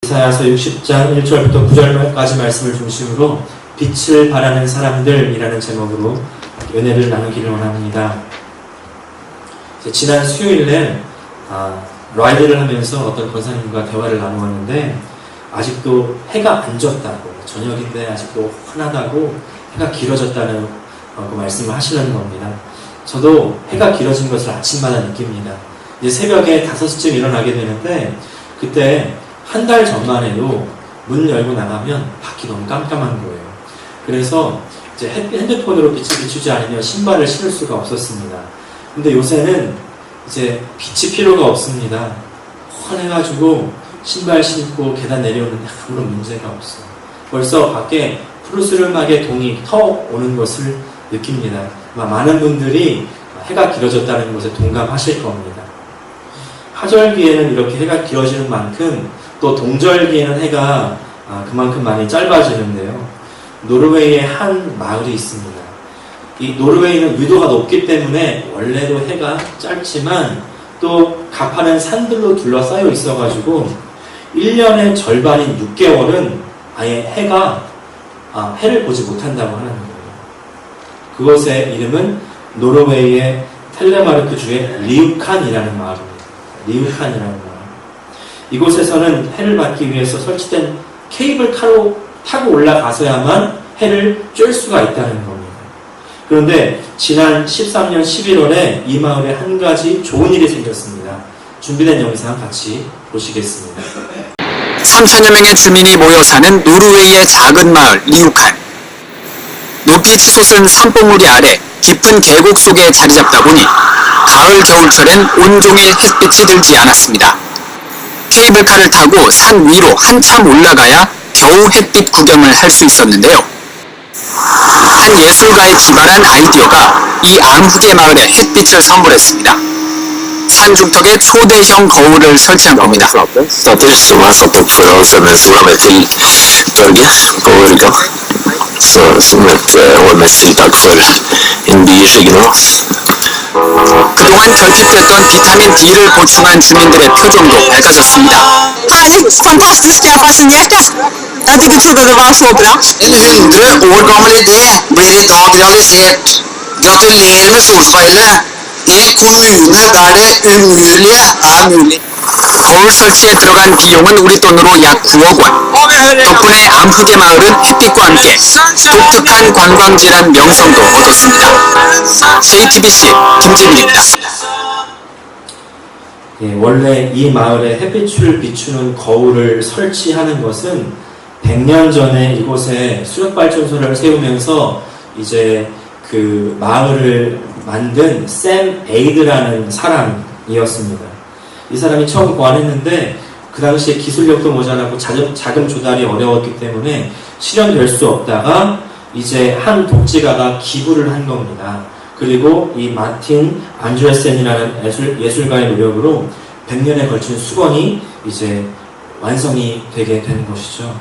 이사야서 60장 1절부터 9절까지 말씀을 중심으로 빛을 발하는 사람들이라는 제목으로 은혜를 나누기를 원합니다. 지난 수요일에 라이드를 하면서 어떤 권사님과 대화를 나누었는데 아직도 해가 안 졌다고, 저녁인데 아직도 환하다고 해가 길어졌다는 그 말씀을 하시는 겁니다. 저도 해가 길어진 것을 아침마다 느낍니다. 이제 새벽에 5시쯤 일어나게 되는데 그때 한 달 전만 해도 문 열고 나가면 밖이 너무 깜깜한 거예요. 그래서 이제 핸드폰으로 빛을 비추지 않으면 신발을 신을 수가 없었습니다. 근데 요새는 이제 빛이 필요가 없습니다. 환해가지고 신발 신고 계단 내려오는데 아무런 문제가 없어요. 벌써 밖에 푸르스름하게 동이 터오는 것을 느낍니다. 많은 분들이 해가 길어졌다는 것에 동감하실 겁니다. 하절기에는 이렇게 해가 길어지는 만큼 또 동절기에는 해가 그만큼 많이 짧아지는데요. 노르웨이에 한 마을이 있습니다. 이 노르웨이는 위도가 높기 때문에 원래도 해가 짧지만 또 가파른 산들로 둘러싸여 있어가지고 1년의 절반인 6개월은 아예 해를 보지 못한다고 하는 거예요. 그곳의 이름은 노르웨이의 텔레마르크 주의 리우칸이라는 마을입니다. 리우칸이라는 마을. 이곳에서는 해를 받기 위해서 설치된 케이블카로 타고 올라가서야만 해를 쬐을 수가 있다는 겁니다. 그런데 지난 13년 11월에 이 마을에 한 가지 좋은 일이 생겼습니다. 준비된 영상 같이 보시겠습니다. 3, 4여 명의 주민이 모여 사는 노르웨이의 작은 마을 리우칸. 높이 치솟은 산봉우리 아래 깊은 계곡 속에 자리 잡다 보니 가을 겨울철엔 온종일 햇빛이 들지 않았습니다. 케이블카를 타고 산 위로 한참 올라가야 겨우 햇빛 구경을 할 수 있었는데요. 한 예술가의 기발한 아이디어가 이 암흑의 마을에 햇빛을 선물했습니다. 산중턱에 초대형 거울을 설치한 겁니다. Dat is zomaar van top vooral zijn met zomaar met torgen 거울이죠. met 실탁 voor in bier 그동안 결핍했던 비타민 D를 보충한 주민들의 표정도 밝아졌습니다. Herlig, fantastisk. Jeg er fascinert, jeg. Jeg hadde ikke trodd det var så bra. En 100 år gammel idé blir i dag realisert. Gratulerer med solspeilene. I en kommune der det umulige er mulig. 거울 설치에 들어간 비용은 우리 돈으로 약 9억 원. 덕분에 암흑의 마을은 햇빛과 함께 독특한 관광지란 명성도 얻었습니다. JTBC 김진일입니다. 원래 이 마을에 햇빛을 비추는 거울을 설치하는 것은 100년 전에 이곳에 수력발전소를 세우면서 이제 그 마을을 만든 샘 에이드라는 사람이었습니다. 이 사람이 처음 고안했는데 그 당시에 기술력도 모자라고 자금 조달이 어려웠기 때문에 실현될 수 없다가 이제 한 독지가가 기부를 한 겁니다. 그리고 이 마틴 안드레센이라는 예술가의 노력으로 100년에 걸친 수건이 이제 완성이 되게 된 것이죠.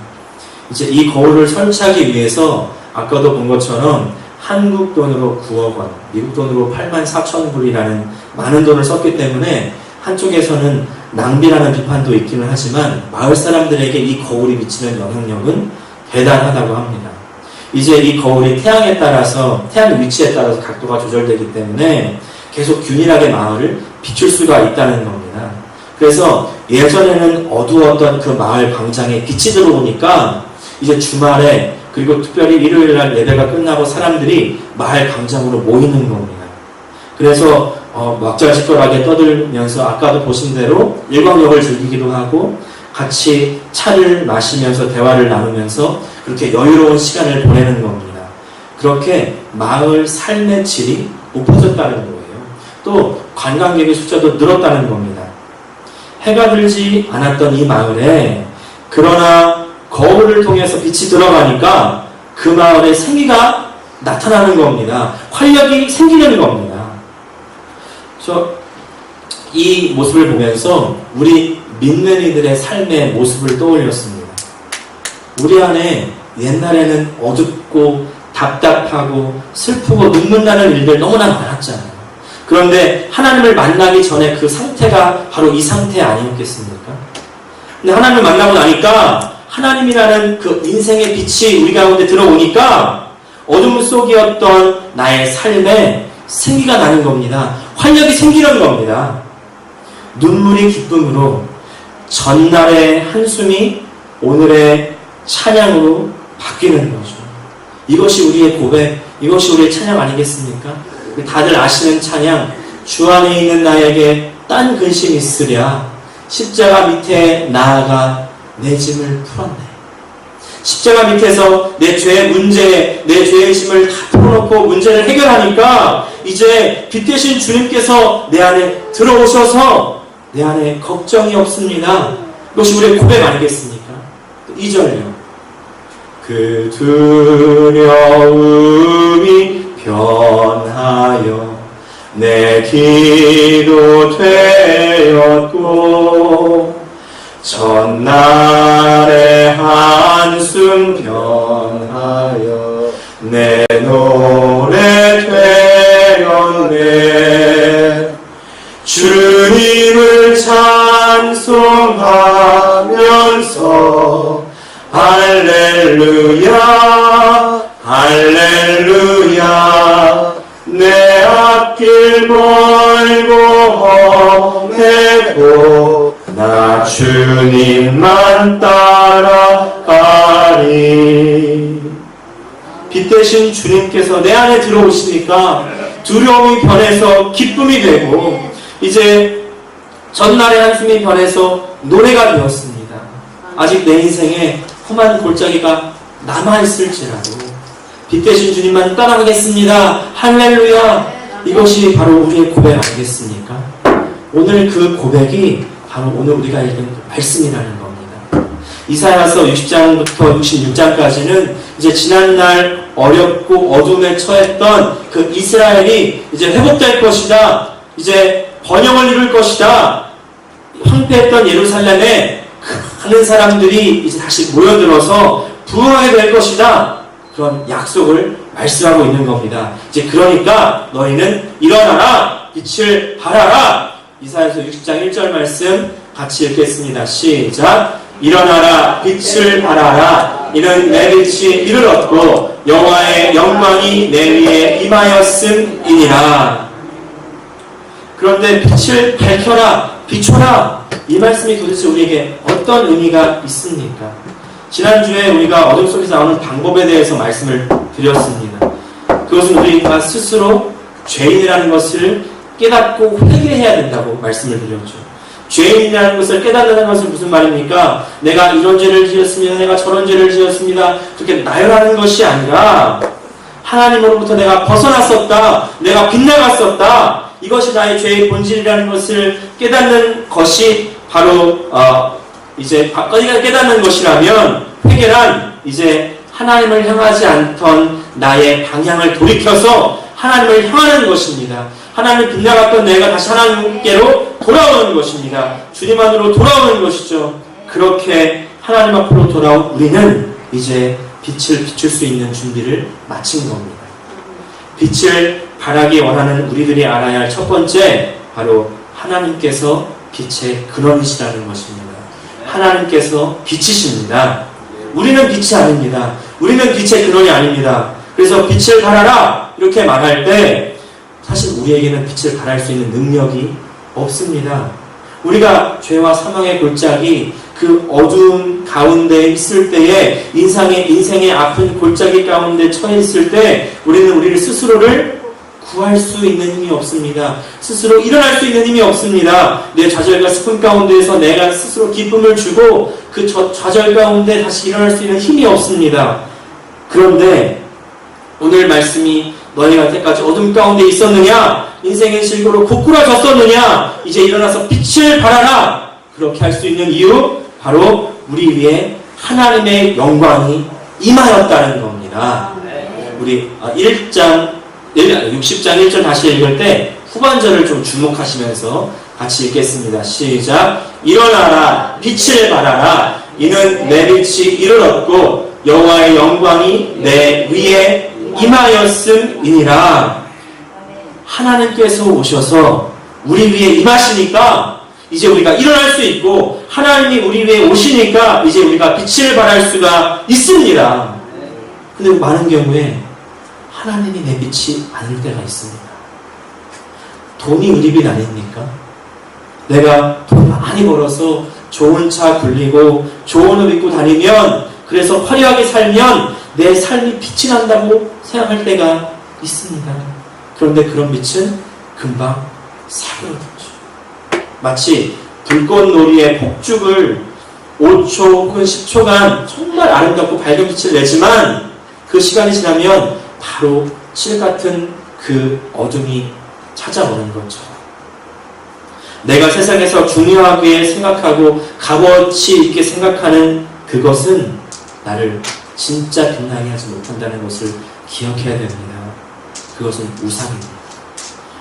이제 이 거울을 설치하기 위해서 아까도 본 것처럼 한국 돈으로 9억 원, 미국 돈으로 84,000불이라는 많은 돈을 썼기 때문에 한쪽에서는 낭비라는 비판도 있기는 하지만 마을 사람들에게 이 거울이 미치는 영향력은 대단하다고 합니다. 이제 이 거울이 태양 위치에 따라서 각도가 조절되기 때문에 계속 균일하게 마을을 비출 수가 있다는 겁니다. 그래서 예전에는 어두웠던 그 마을 광장에 빛이 들어오니까 이제 주말에 그리고 특별히 일요일날 예배가 끝나고 사람들이 마을 광장으로 모이는 겁니다. 그래서 막잘시끌하게 떠들면서 아까도 보신 대로 일광욕을 즐기기도 하고 같이 차를 마시면서 대화를 나누면서 그렇게 여유로운 시간을 보내는 겁니다. 그렇게 마을 삶의 질이 높아졌다는 거예요. 또 관광객의 숫자도 늘었다는 겁니다. 해가 들지 않았던 이 마을에 그러나 거울을 통해서 빛이 들어가니까 그 마을에 생기가 나타나는 겁니다. 활력이 생기는 겁니다. 이 모습을 보면서 우리 민낯이들의 삶의 모습을 떠올렸습니다. 우리 안에 옛날에는 어둡고 답답하고 슬프고 눈물 나는 일들 너무나 많았잖아요. 그런데 하나님을 만나기 전에 그 상태가 바로 이 상태 아니었겠습니까? 근데 하나님을 만나고 나니까 하나님이라는 그 인생의 빛이 우리 가운데 들어오니까 어둠 속이었던 나의 삶에 생기가 나는 겁니다. 활력이 생기는 겁니다. 눈물이 기쁨으로 전날의 한숨이 오늘의 찬양으로 바뀌는 거죠. 이것이 우리의 고백, 이것이 우리의 찬양 아니겠습니까? 다들 아시는 찬양, 주 안에 있는 나에게 딴 근심 있으랴 십자가 밑에 나아가 내 짐을 풀었네. 십자가 밑에서 내 죄의 문제, 내 죄의심을 다 풀어놓고 문제를 해결하니까 이제 빛 대신 주님께서 내 안에 들어오셔서 내 안에 걱정이 없습니다. 이것이 우리의 고백 아니겠습니까? 2절요. 그 두려움이 변하여 내 기도 되었고 전날의 한숨 변하여 내 노래 되었네. 주님을 찬송하면서 할렐루야 할렐루야 내 앞길 멀고 험해도 나 주님만 따라가리. 빛 대신 주님께서 내 안에 들어오시니까 두려움이 변해서 기쁨이 되고 이제 전날의 한숨이 변해서 노래가 되었습니다. 아직 내 인생에 험한 골짜기가 남아있을지라도 빛 대신 주님만 따라가겠습니다. 할렐루야. 이것이 바로 우리의 고백 아니겠습니까? 오늘 그 고백이 바로 오늘 우리가 읽은 말씀이라는 겁니다. 이사야서 60장부터 66장까지는 이제 지난날 어렵고 어둠에 처했던 그 이스라엘이 이제 회복될 것이다. 이제 번영을 이룰 것이다. 황폐했던 예루살렘에 많은 사람들이 이제 다시 모여들어서 부흥하게 될 것이다. 그런 약속을 말씀하고 있는 겁니다. 이제 그러니까 너희는 일어나라, 빛을 발하라. 이사야서 60장 1절 말씀 같이 읽겠습니다. 시작. 일어나라, 빛을 발하라. 이는 내 빛이 이를 얻고 여호와의 영광이 내 위에 임하였음이니라. 그런데 빛을 밝혀라, 비춰라. 이 말씀이 도대체 우리에게 어떤 의미가 있습니까? 지난주에 우리가 어둠 속에서 나오는 방법에 대해서 말씀을 드렸습니다. 그것은 우리가 스스로 죄인이라는 것을 깨닫고 회개해야 된다고 말씀을 드렸죠. 죄인이라는 것을 깨닫는 것은 무슨 말입니까? 내가 이런 죄를 지었습니다. 내가 저런 죄를 지었습니다. 그렇게 나열하는 것이 아니라 하나님으로부터 내가 벗어났었다. 내가 빗나갔었다. 이것이 나의 죄의 본질이라는 것을 깨닫는 것이 바로 이제 깨닫는 것이라면 회개란 이제 하나님을 향하지 않던 나의 방향을 돌이켜서 하나님을 향하는 것입니다. 하나님을 빗나갔던 내가 다시 하나님께로 돌아오는 것입니다. 주님 안으로 돌아오는 것이죠. 그렇게 하나님 앞으로 돌아온 우리는 이제 빛을 비출 수 있는 준비를 마친 겁니다. 빛을 발하기 원하는 우리들이 알아야 할 첫 번째 바로 하나님께서 빛의 근원이시라는 것입니다. 하나님께서 빛이십니다. 우리는 빛이 아닙니다. 우리는 빛의 근원이 아닙니다. 그래서 빛을 발하라 이렇게 말할 때 사실 우리에게는 빛을 발할 수 있는 능력이 없습니다. 우리가 죄와 사망의 골짜기 그 어두운 가운데 있을 때에 인생의 아픈 골짜기 가운데 처해 있을 때 우리는 우리를 스스로를 구할 수 있는 힘이 없습니다. 스스로 일어날 수 있는 힘이 없습니다. 내 좌절과 슬픔 가운데에서 내가 스스로 기쁨을 주고 그 좌절 가운데 다시 일어날 수 있는 힘이 없습니다. 그런데 오늘 말씀이 너희가 때까지 어둠 가운데 있었느냐? 인생의 실고로 고꾸라졌었느냐? 이제 일어나서 빛을 발하라! 그렇게 할 수 있는 이유 바로 우리 위에 하나님의 영광이 임하였다는 겁니다. 우리 60장 1절 다시 읽을 때 후반절을 좀 주목하시면서 같이 읽겠습니다. 시작. 일어나라, 빛을 발하라. 이는 내 빛이 이를 얻고 여호와의 영광이 내 위에 임하였음이니라. 하나님께서 오셔서 우리 위에 임하시니까 이제 우리가 일어날 수 있고 하나님이 우리 위에 오시니까 이제 우리가 빛을 발할 수가 있습니다. 근데 많은 경우에 하나님이 내 빛이 아닐 때가 있습니다. 돈이 우리 빛 아닙니까? 내가 돈 많이 벌어서 좋은 차 굴리고 좋은 옷 입고 다니면 그래서 화려하게 살면 내 삶이 빛이 난다고 생각할 때가 있습니다. 그런데 그런 빛은 금방 사그러들죠. 마치 불꽃놀이의 폭죽을 5초 혹은 10초간 정말 아름답고 밝은 빛을 내지만 그 시간이 지나면 바로 칠 같은 그 어둠이 찾아오는 거죠. 내가 세상에서 중요하게 생각하고 값어치 있게 생각하는 그것은 나를 진짜 빛나게 하지 못한다는 것을 기억해야 됩니다. 그것은 우상입니다.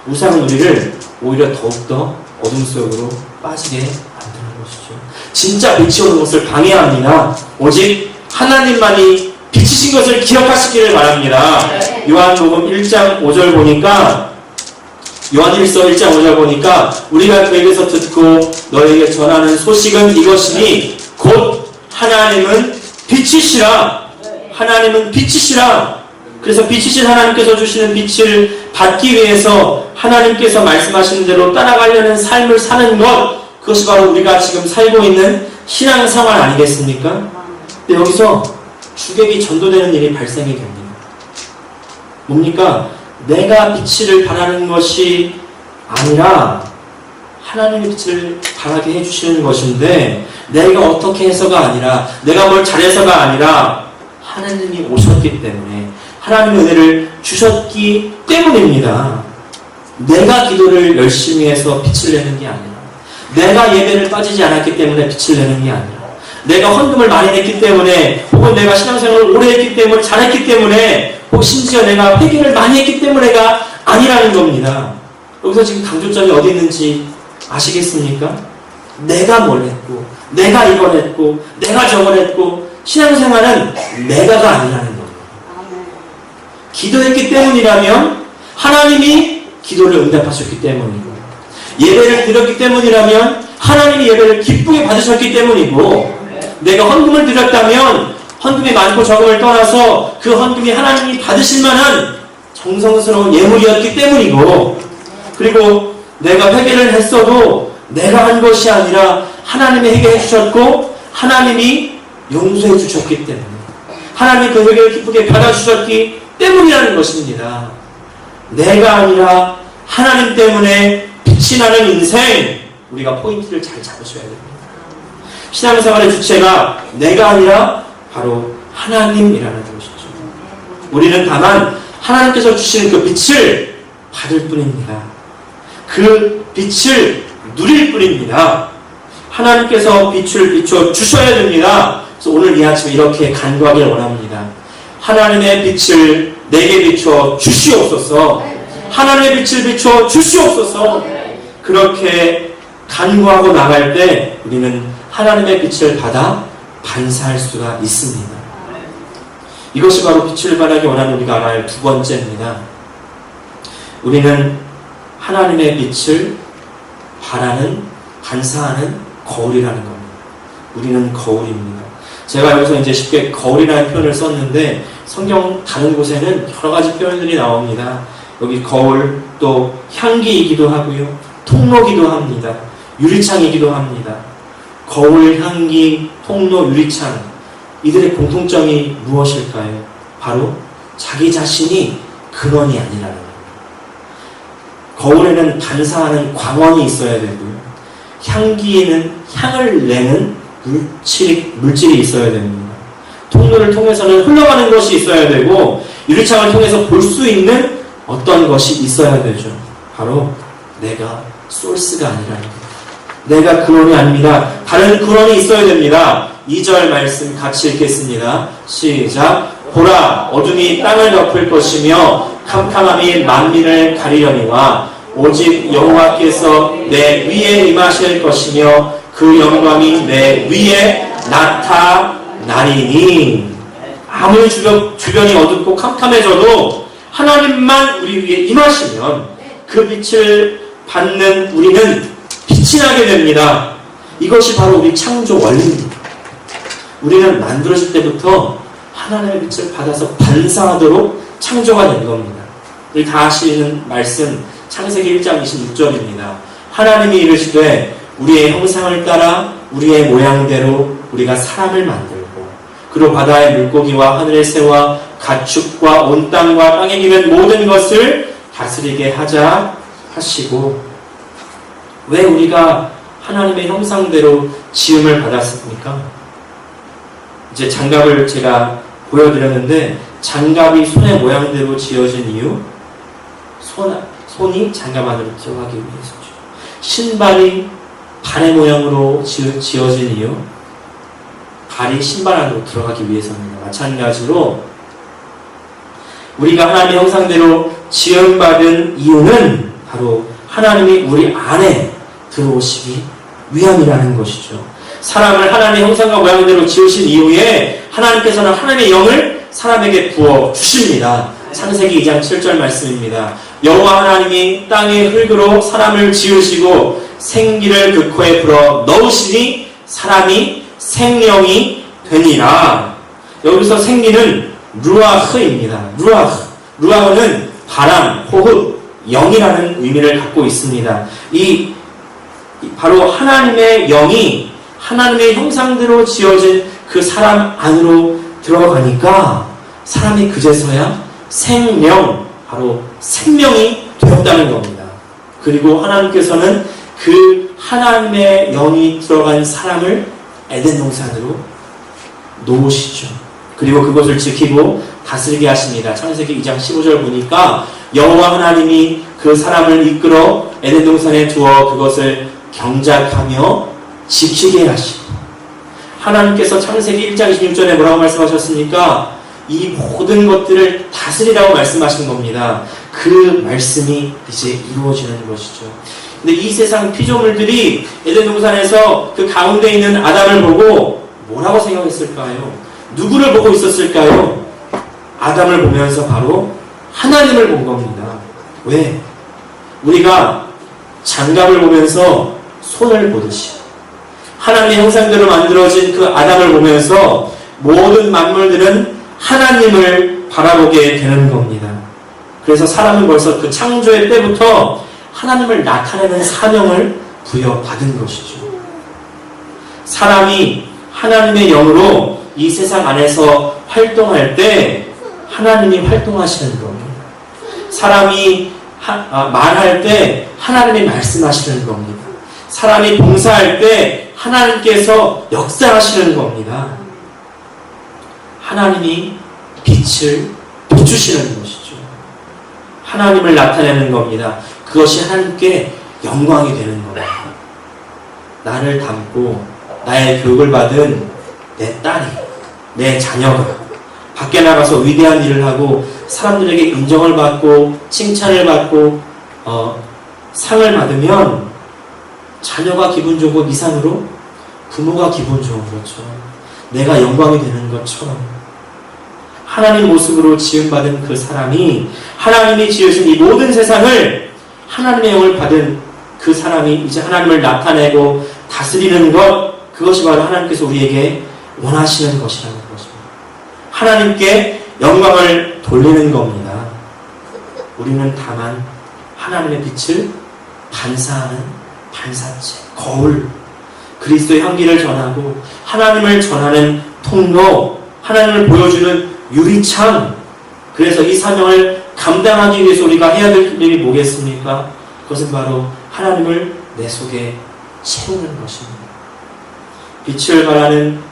우상은 우리를 오히려 더욱더 어둠 속으로 빠지게 만드는 것이죠. 진짜 빛이 오는 것을 방해합니다. 오직 하나님만이 빛이신 것을 기억하시기를 바랍니다. 요한복음 1장 5절 보니까 요한일서 1장 5절 보니까 우리가 그에게서 듣고 너에게 전하는 소식은 이것이니 곧 하나님은 빛이시라. 하나님은 빛이시라. 그래서 빛이신 하나님께서 주시는 빛을 받기 위해서 하나님께서 말씀하시는 대로 따라가려는 삶을 사는 것, 그것이 바로 우리가 지금 살고 있는 신앙생활 아니겠습니까? 근데 여기서 주객이 전도되는 일이 발생이 됩니다. 뭡니까? 내가 빛을 발하는 것이 아니라 하나님의 빛을 발하게 해주시는 것인데 내가 어떻게 해서가 아니라 내가 뭘 잘해서가 아니라 하나님이 오셨기 때문에 하나님의 은혜를 주셨기 때문입니다. 내가 기도를 열심히 해서 빛을 내는 게 아니라 내가 예배를 빠지지 않았기 때문에 빛을 내는 게 아니라 내가 헌금을 많이 냈기 때문에 혹은 내가 신앙생활을 오래 했기 때문에 잘했기 때문에 혹 심지어 내가 회개를 많이 했기 때문에가 아니라는 겁니다. 여기서 지금 강조점이 어디 있는지 아시겠습니까? 내가 뭘 했고 내가 이걸 했고 내가 저걸 했고 신앙생활은 내가가 아니라는 겁니다. 기도했기 때문이라면 하나님이 기도를 응답하셨기 때문이고 예배를 드렸기 때문이라면 하나님이 예배를 기쁘게 받으셨기 때문이고 내가 헌금을 드렸다면 헌금이 많고 적음을 떠나서 그 헌금이 하나님이 받으실 만한 정성스러운 예물이었기 때문이고 그리고 내가 회개를 했어도 내가 한 것이 아니라 하나님이 회개해 주셨고 하나님이 용서해 주셨기 때문에 하나님이 그 회개를 기쁘게 받아주셨기 때문이라는 것입니다. 내가 아니라 하나님 때문에 빛이 나는 인생, 우리가 포인트를 잘 잡으셔야 됩니다. 신앙생활의 주체가 내가 아니라 바로 하나님이라는 것이죠. 우리는 다만 하나님께서 주시는 그 빛을 받을 뿐입니다. 그 빛을 누릴 뿐입니다. 하나님께서 빛을 비춰 주셔야 됩니다. 그래서 오늘 이 아침에 이렇게 간구하길 원합니다. 하나님의 빛을 내게 비춰 주시옵소서. 하나님의 빛을 비춰 주시옵소서. 그렇게 간구하고 나갈 때 우리는 하나님의 빛을 받아 반사할 수가 있습니다. 이것이 바로 빛을 발하기 원하는 우리가 알아야 할 두 번째입니다. 우리는 하나님의 빛을 발하는, 반사하는 거울이라는 겁니다. 우리는 거울입니다. 제가 여기서 이제 쉽게 거울이라는 표현을 썼는데 성경 다른 곳에는 여러 가지 표현들이 나옵니다. 여기 거울, 또 향기이기도 하고요. 통로기도 합니다. 유리창이기도 합니다. 거울, 향기, 통로, 유리창, 이들의 공통점이 무엇일까요? 바로 자기 자신이 근원이 아니라는 겁니다. 거울에는 반사하는 광원이 있어야 되고요. 향기에는 향을 내는 물질이 있어야 됩니다. 통로를 통해서는 흘러가는 것이 있어야 되고 유리창을 통해서 볼 수 있는 어떤 것이 있어야 되죠. 바로 내가 소스가 아니라는 것. 내가 근원이 아닙니다. 다른 근원이 있어야 됩니다. 2절 말씀 같이 읽겠습니다. 시작. 보라, 어둠이 땅을 덮을 것이며 캄캄함이 만민을 가리려니와 오직 여호와께서 내 위에 임하실 것이며 그 영광이 내 위에 나타나리니. 아무리 주변이 어둡고 캄캄해져도 하나님만 우리 위에 임하시면 그 빛을 받는 우리는 빛이 헌신하게 됩니다. 이것이 바로 우리 창조 원리입니다. 우리는 만들어질 때부터 하나님의 빛을 받아서 반사하도록 창조가 된 겁니다. 우리 다 아시는 말씀 창세기 1장 26절입니다. 하나님이 이르시되 우리의 형상을 따라 우리의 모양대로 우리가 사람을 만들고 그로 바다의 물고기와 하늘의 새와 가축과 온 땅과 땅에 기는 모든 것을 다스리게 하자 하시고, 왜 우리가 하나님의 형상대로 지음을 받았습니까? 이제 장갑을 제가 보여드렸는데 장갑이 손의 모양대로 지어진 이유, 손이 장갑 안으로 들어가기 위해서죠. 신발이 발의 모양으로 지어진 이유, 발이 신발 안으로 들어가기 위해서입니다. 마찬가지로 우리가 하나님의 형상대로 지음받은 이유는 바로 하나님이 우리 안에 들어오시기 위함이라는 것이죠. 사람을 하나님의 형상과 모양대로 지으신 이후에 하나님께서는 하나님의 영을 사람에게 부어 주십니다. 창세기 2장 7절 말씀입니다. 여호와 하나님이 땅의 흙으로 사람을 지으시고 생기를 그 코에 불어 넣으시니 사람이 생명이 되니라. 여기서 생기는 루아흐입니다. 루아흐는 바람, 호흡, 영이라는 의미를 갖고 있습니다. 바로 하나님의 영이 하나님의 형상대로 지어진 그 사람 안으로 들어가니까 사람이 그제서야 바로 생명이 되었다는 겁니다. 그리고 하나님께서는 그 하나님의 영이 들어간 사람을 에덴 동산으로 놓으시죠. 그리고 그것을 지키고 다스리게 하십니다. 창세기 2장 15절 보니까 여호와 하나님이 그 사람을 이끌어 에덴 동산에 두어 그것을 경작하며 지키게 하시고, 하나님께서 창세기 1장 26절에 뭐라고 말씀하셨습니까? 이 모든 것들을 다스리라고 말씀하신 겁니다. 그 말씀이 이제 이루어지는 것이죠. 근데 이 세상 피조물들이 에덴 동산에서 그 가운데 있는 아담을 보고 뭐라고 생각했을까요? 누구를 보고 있었을까요? 아담을 보면서 바로 하나님을 본 겁니다. 왜? 우리가 장갑을 보면서 손을 보듯이 하나님의 형상대로 만들어진 그 아담을 보면서 모든 만물들은 하나님을 바라보게 되는 겁니다. 그래서 사람은 벌써 그 창조의 때부터 하나님을 나타내는 사명을 부여받은 것이죠. 사람이 하나님의 영으로 이 세상 안에서 활동할 때 하나님이 활동하시는 겁니다. 사람이 말할 때 하나님이 말씀하시는 겁니다. 사람이 봉사할 때 하나님께서 역사하시는 겁니다. 하나님이 빛을 비추시는 것이죠. 하나님을 나타내는 겁니다. 그것이 하나님께 영광이 되는 겁니다. 나를 닮고 나의 교육을 받은 내 딸이, 내 자녀가 밖에 나가서 위대한 일을 하고 사람들에게 인정을 받고 칭찬을 받고 상을 받으면 자녀가 기분 좋고 이상으로 부모가 기분 좋은 것처럼 내가 영광이 되는 것처럼 하나님 모습으로 지음받은 그 사람이 하나님이 지으신 이 모든 세상을 하나님의 영을 받은 그 사람이 이제 하나님을 나타내고 다스리는 것, 그것이 바로 하나님께서 우리에게 원하시는 것이라는 것입니다. 하나님께 영광을 돌리는 겁니다. 우리는 다만 하나님의 빛을 반사하는 반사체, 거울, 그리스도의 향기를 전하고 하나님을 전하는 통로, 하나님을 보여주는 유리창. 그래서 이 사명을 감당하기 위해서 우리가 해야 될 일이 뭐겠습니까? 그것은 바로 하나님을 내 속에 채우는 것입니다. 빛을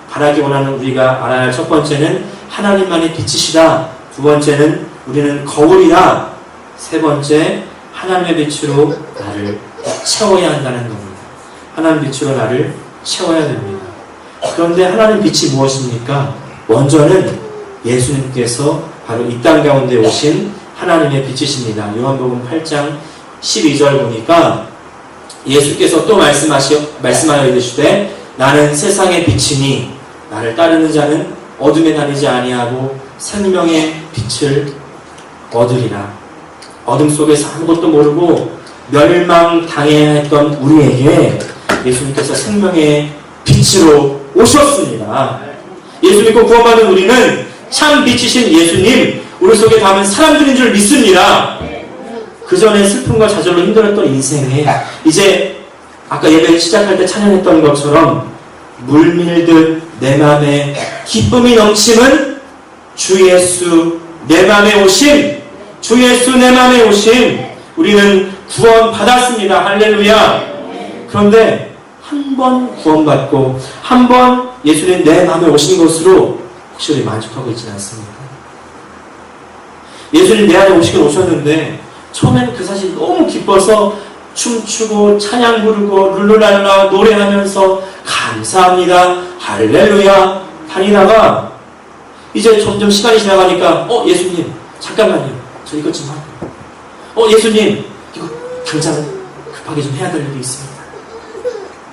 바라기 원하는 우리가 알아야 할 첫 번째는 하나님만이 빛이시다. 두 번째는 우리는 거울이다. 세 번째, 하나님의 빛으로 나를 채워야 한다는 겁니다. 하나님 빛으로 나를 채워야 됩니다. 그런데 하나님 빛이 무엇입니까? 먼저는 예수님께서 바로 이 땅 가운데 오신 하나님의 빛이십니다. 요한복음 8장 12절 보니까 예수께서 또 말씀하여 이르시되 나는 세상의 빛이니 나를 따르는 자는 어둠에 다니지 아니하고 생명의 빛을 얻으리라. 어둠 속에서 아무것도 모르고 멸망당해야 했던 우리에게 예수님께서 생명의 빛으로 오셨습니다. 예수 믿고 구원받은 우리는 참 빛이신 예수님, 우리 속에 담은 사람들인 줄 믿습니다. 그 전에 슬픔과 좌절로 힘들었던 인생에 이제 아까 예배 시작할 때 찬양했던 것처럼 물밀듯 내 마음에 기쁨이 넘치는 주 예수 내 마음에 오심, 주 예수 내 마음에 오심, 우리는 구원 받았습니다. 할렐루야. 그런데 한 번 구원받고 한 번 예수님 내 마음에 오신 것으로 혹시 우리 만족하고 있지는 않습니까? 예수님 내 안에 오시긴 오셨는데 처음에는 그 사실이 너무 기뻐서 춤추고 찬양 부르고 룰루랄라 노래하면서 감사합니다 할렐루야 다니다가 이제 점점 시간이 지나가니까 예수님 잠깐만요 저 이것 좀 하고 예수님 이거 당장 급하게 좀 해야 될 일이 있습니다.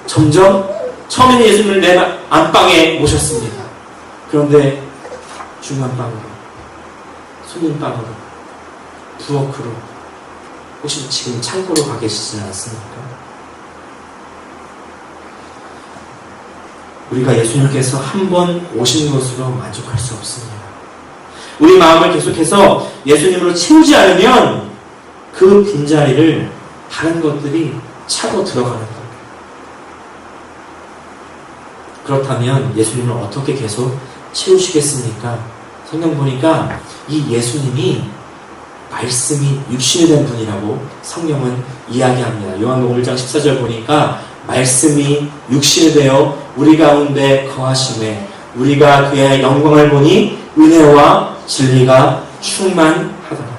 점점 처음에는 예수님을 내 안방에 모셨습니다. 그런데 중간방으로 손님방으로 부엌으로 혹시 지금 창고로 가 계시지는 않습니까? 우리가 예수님께서 한 번 오신 것으로 만족할 수 없습니다. 우리 마음을 계속해서 예수님으로 채우지 않으면 그 빈자리를 다른 것들이 차고 들어가는 겁니다. 그렇다면 예수님을 어떻게 계속 채우시겠습니까? 성경 보니까 이 예수님이 말씀이 육신이 된 분이라고 성경은 이야기합니다. 요한복음 1장 14절 보니까 말씀이 육신이 되어 우리 가운데 거하심에 우리가 그의 영광을 보니 은혜와 진리가 충만하더라.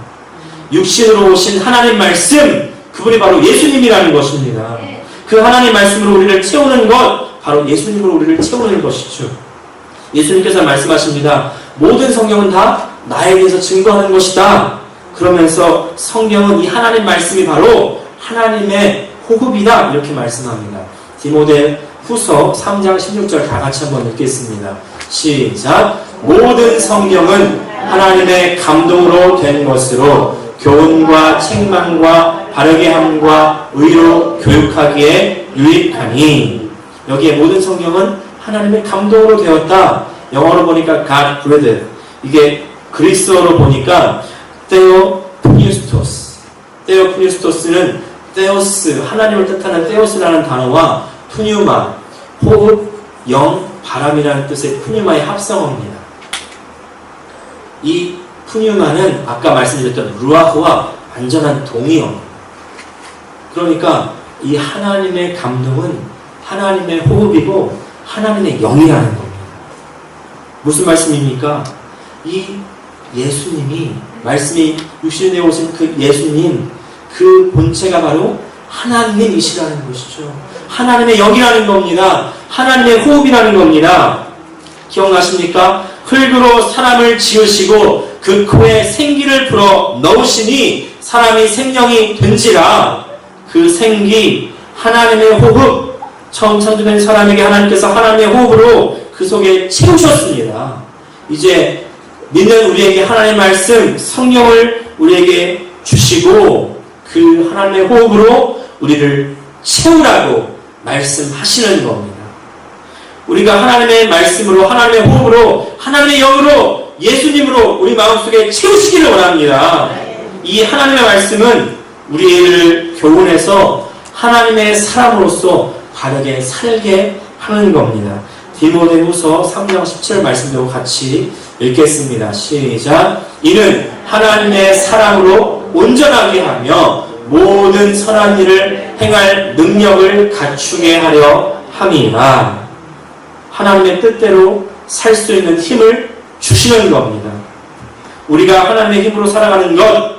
육신으로 오신 하나님 말씀, 그분이 바로 예수님이라는 것입니다. 그 하나님 말씀으로 우리를 채우는 것, 바로 예수님으로 우리를 채우는 것이죠. 예수님께서 말씀하십니다. 모든 성경은 다 나에 대해서 증거하는 것이다. 그러면서 성경은 이 하나님 말씀이 바로 하나님의 호흡이다. 이렇게 말씀합니다. 디모데 후서 3장 16절 다 같이 한번 읽겠습니다. 시작. 모든 성경은 하나님의 감동으로 된 것으로 교훈과 책망과 바르게 함과 의로 교육하기에 유익하니. 여기에 모든 성경은 하나님의 감동으로 되었다. 영어로 보니까 God breathed. 이게 그리스어로 보니까 테오프니스토스. 테오프니스토스는 테오스, 하나님을 뜻하는 테오스라는 단어와 푸뉴마, 호흡, 영, 바람이라는 뜻의 푸뉴마의 합성어입니다. 이 푸뉴마는 아까 말씀드렸던 루아흐와 완전한 동의어입니다. 그러니까 이 하나님의 감동은 하나님의 호흡이고 하나님의 영이라는 겁니다. 무슨 말씀입니까? 이 예수님이 말씀이 육신이 되어 오신 그 예수님, 그 본체가 바로 하나님이시라는 것이죠. 하나님의 영이라는 겁니다. 하나님의 호흡이라는 겁니다. 기억나십니까? 흙으로 사람을 지으시고 그 코에 생기를 불어 넣으시니 사람이 생명이 된지라. 그 생기, 하나님의 호흡, 처음 창조된 사람에게 하나님께서 하나님의 호흡으로 그 속에 채우셨습니다. 이제 믿는 우리에게 하나님의 말씀, 성령을 우리에게 주시고 그 하나님의 호흡으로 우리를 채우라고 말씀하시는 겁니다. 우리가 하나님의 말씀으로, 하나님의 호흡으로, 하나님의 영으로, 예수님으로 우리 마음속에 채우시기를 원합니다. 이 하나님의 말씀은 우리를 교훈해서 하나님의 사람으로서 바르게 살게 하는 겁니다. 디모데후서 3장 17절 말씀도 같이 읽겠습니다. 시작. 이는 하나님의 사랑으로 온전하게 하며 모든 선한 일을 행할 능력을 갖추게 하려 함이라. 하나님의 뜻대로 살 수 있는 힘을 주시는 겁니다. 우리가 하나님의 힘으로 살아가는 것,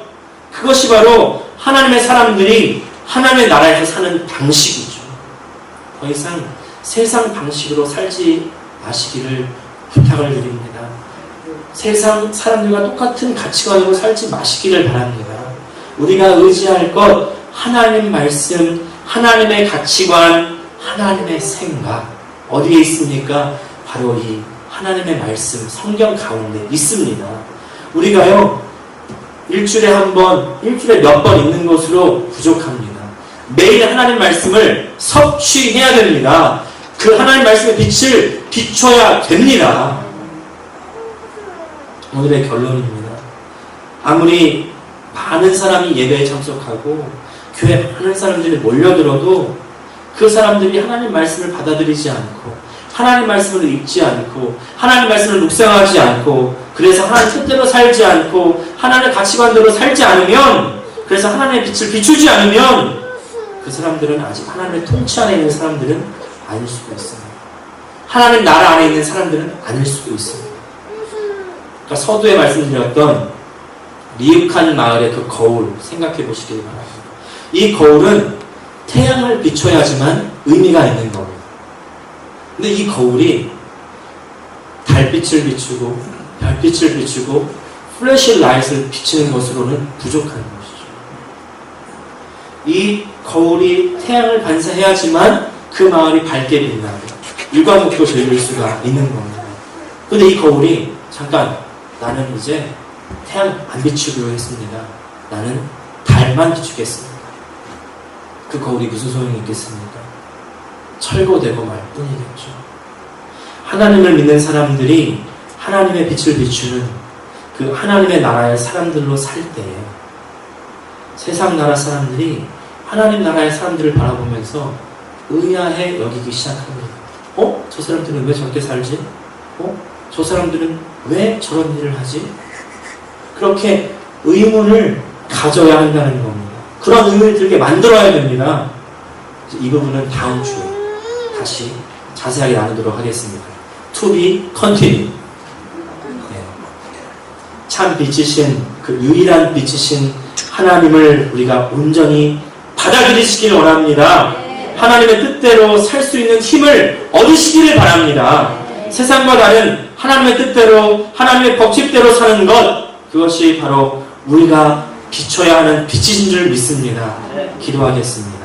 그것이 바로 하나님의 사람들이 하나님의 나라에서 사는 방식이죠. 더 이상 세상 방식으로 살지 마시기를 부탁을 드립니다. 세상 사람들과 똑같은 가치관으로 살지 마시기를 바랍니다. 우리가 의지할 것, 하나님 말씀, 하나님의 가치관, 하나님의 생각, 어디에 있습니까? 바로 이 하나님의 말씀, 성경 가운데 있습니다. 우리가요, 일주일에 한 번, 일주일에 몇 번 읽는 것으로 부족합니다. 매일 하나님 말씀을 섭취해야 됩니다. 그 하나님 말씀의 빛을 비춰야 됩니다. 오늘의 결론입니다. 아무리 많은 사람이 예배에 참석하고 교회 많은 사람들이 몰려들어도 그 사람들이 하나님 말씀을 받아들이지 않고 하나님 말씀을 읽지 않고 하나님 말씀을 묵상하지 않고 그래서 하나님 뜻대로 살지 않고 하나님의 가치관대로 살지 않으면 그래서 하나님의 빛을 비추지 않으면 그 사람들은 아직 하나님의 통치 안에 있는 사람들은 아닐 수도 있습니다. 하나님 나라 안에 있는 사람들은 아닐 수도 있습니다. 그러니까 서두에 말씀드렸던 리욱한 마을의 그 거울 생각해 보시기 바랍니다. 이 거울은 태양을 비춰야지만 의미가 있는 겁니다. 근데 이 거울이 달빛을 비추고 별빛을 비추고 플래시 라이트를 비치는 것으로는 부족한 것이죠. 이 거울이 태양을 반사해야지만 그 마을이 밝게 빛나고 일광욕도 즐길 수가 있는 겁니다. 근데 이 거울이 잠깐 나는 이제 태양 안 비추기로 했습니다. 나는 달만 비추겠습니다. 그 거울이 무슨 소용이 있겠습니까? 철거되고 말 뿐이겠죠. 하나님을 믿는 사람들이 하나님의 빛을 비추는 그 하나님의 나라의 사람들로 살 때에 세상 나라 사람들이 하나님 나라의 사람들을 바라보면서 의아해 여기기 시작합니다. 저 사람들은 왜 저렇게 살지? 저 사람들은 왜 저런 일을 하지? 그렇게 의문을 가져야 한다는 겁니다. 그런 의문을 들게 만들어야 됩니다. 이 부분은 다음 주에 다시 자세하게 나누도록 하겠습니다. To be continued. 네. 참 빛이신 그 유일한 빛이신 하나님을 우리가 온전히 받아들이시길 원합니다. 하나님의 뜻대로 살 수 있는 힘을 얻으시기를 바랍니다. 세상과 다른 하나님의 뜻대로 하나님의 법칙대로 사는 것, 그것이 바로 우리가 비춰야 하는 빛이신 줄 믿습니다. 기도하겠습니다.